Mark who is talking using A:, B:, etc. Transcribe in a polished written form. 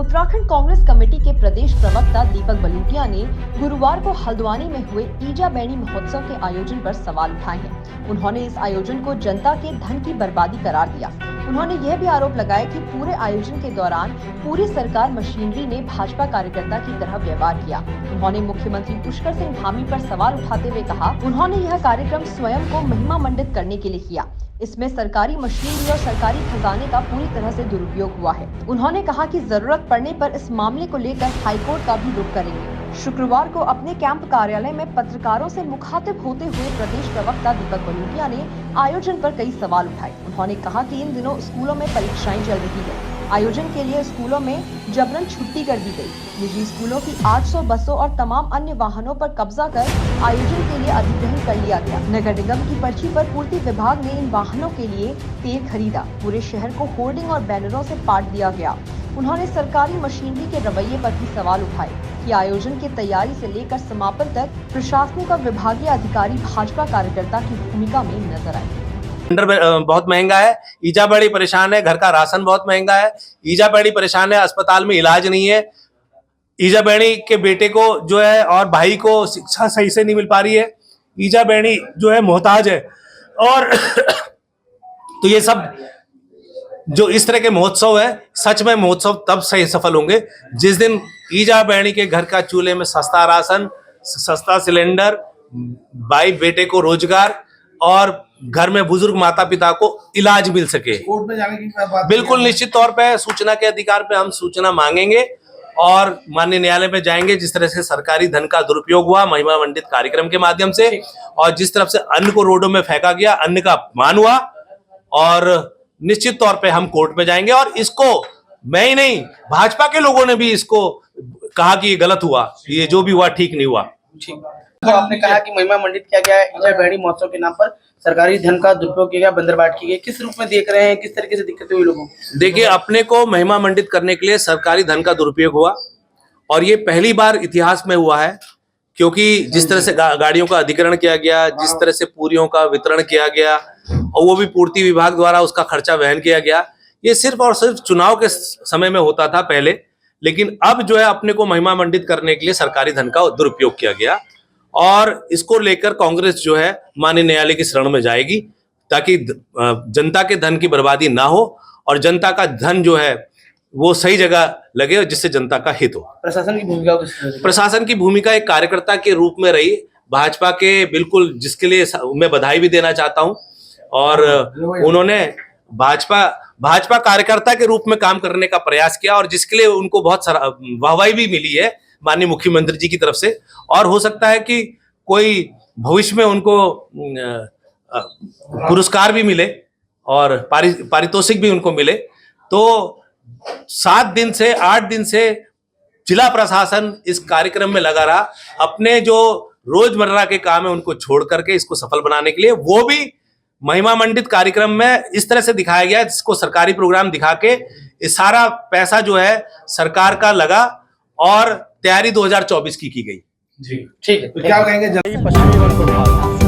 A: Uttarakhand Congress committee के प्रदेश प्रवक्ता दीपक बलूटिया ने गुरुवार को हल्द्वानी में हुए ईजा बैणी महोत्सव के आयोजन पर सवाल उठाए हैं। उन्होंने इस आयोजन को जनता के धन की बर्बादी करार दिया। उन्होंने यह भी आरोप लगाया कि पूरे आयोजन के दौरान पूरी सरकार मशीनरी ने भाजपा कार्यकर्ता की तरह व्यवहार किया। उन्होंने मुख्यमंत्री पुष्कर सिंह धामी पर सवाल उठाते हुए कहा, उन्होंने यह कार्यक्रम स्वयं को महिमा मंडित करने के लिए किया। इसमें सरकारी मशीनरी और सरकारी खजाने का पूरी तरह से दुरुपयोग हुआ है। उन्होंने कहा कि जरूरत पड़ने पर इस मामले को लेकर हाईकोर्ट का भी रुख करेंगे। शुक्रवार को अपने कैंप कार्यालय में पत्रकारों से मुखातिब होते हुए प्रदेश प्रवक्ता दीपक बलूटिया ने आयोजन पर कई सवाल उठाए। उन्होंने कहा कि इन दिनों स्कूलों में परीक्षाएं चल रही है। आयोजन के लिए स्कूलों में जबरन छुट्टी कर दी गई। निजी स्कूलों की 800 बसों और तमाम अन्य वाहनों पर कब्जा कर आयोजन के लिए अधिग्रहण कर लिया गया। नगर निगम की पर्ची पर पूर्ति विभाग ने इन वाहनों के लिए तेल खरीदा। पूरे शहर को होर्डिंग और बैनरों से पाट दिया गया। उन्होंने सरकारी मशीनरी के रवैये पर भी सवाल उठाए कि आयोजन की तैयारी से लेकर समापन तक प्रशासनिक और विभागीय अधिकारी भाजपा कार्यकर्ता की भूमिका में नजर आए।
B: बहुत महंगा है, ईजा बैणी परेशान है, घर का राशन बहुत महंगा है, ईजा बैणी परेशान है, अस्पताल में इलाज नहीं है, ईजा बैणी के बेटे को जो है और भाई को शिक्षा सही से नहीं मिल पा रही है, ईजा बैणी जो है मोहताज है। और तो ये सब जो इस तरह के महोत्सव है, सच में महोत्सव तब सही सफल होंगे जिस दिन ईजा बैणी के घर का चूल्हे में सस्ता राशन, सस्ता सिलेंडर, भाई बेटे को रोजगार और घर में बुजुर्ग माता पिता को इलाज मिल सके।
C: कोर्ट में जाने की बात
B: बिल्कुल निश्चित तौर पे सूचना के अधिकार पे हम सूचना मांगेंगे और माननीय न्यायालय में जाएंगे। जिस तरह से सरकारी धन का दुरुपयोग हुआ महिमा मंडित कार्यक्रम के माध्यम से और जिस तरफ से अन्न को रोडों में फेंका गया, अन्न का अपमान हुआ, और निश्चित तौर पे हम कोर्ट में जाएंगे। और इसको मैं ही नहीं, भाजपा के लोगों ने भी इसको कहा कि ये गलत हुआ, ये जो भी हुआ ठीक नहीं हुआ।
C: ठीक। तो आपने कहा कि महिमा मंडित किया गया है, ईजा बैणी महोत्सव के नाम पर सरकारी धन का दुरुपयोग किया गया, बंदरबाट की गई, किस रूप में देख रहे हैं, किस तरीके से दिक्कतें हुई लोगों को?
B: देखिए, अपने को महिमा मंडित करने के लिए सरकारी धन का दुरुपयोग हुआ और ये पहली बार इतिहास में हुआ है, क्योंकि जिस तरह से गाड़ियों का अधिग्रहण किया गया, जिस तरह से पूरियों का वितरण किया गया और वो भी पूर्ति विभाग द्वारा उसका खर्चा वहन किया गया, ये सिर्फ और सिर्फ चुनाव के समय में होता था पहले। लेकिन अब जो है अपने को महिमा मंडित करने के लिए सरकारी धन का दुरुपयोग किया गया और इसको लेकर कांग्रेस जो है माननीय न्यायालय की शरण में जाएगी ताकि जनता के धन की बर्बादी ना हो और जनता का धन जो है वो सही जगह लगे और जिससे जनता का हित हो।
C: प्रशासन की भूमिका?
B: प्रशासन की भूमिका एक कार्यकर्ता के रूप में रही भाजपा के, बिल्कुल, जिसके लिए मैं बधाई भी देना चाहता हूं। और उन्होंने भाजपा कार्यकर्ता के रूप में काम करने का प्रयास किया और जिसके लिए उनको बहुत वाहवाही भी मिली है माननीय मुख्यमंत्री जी की तरफ से। और हो सकता है कि कोई भविष्य में उनको पुरस्कार भी मिले और पारितोषिक भी उनको मिले। तो 7 दिन से 8 दिन से जिला प्रशासन इस कार्यक्रम में लगा रहा, अपने जो रोजमर्रा के काम है उनको छोड़ करके इसको सफल बनाने के लिए। वो भी महिमा मंडित कार्यक्रम में इस तरह से दिखाया गया जिसको सरकारी प्रोग्राम दिखा के इस सारा पैसा जो है सरकार का लगा और तैयारी 2024 की गई।
C: जी ठीक है। तो क्या कहेंगे?
D: पश्चिमी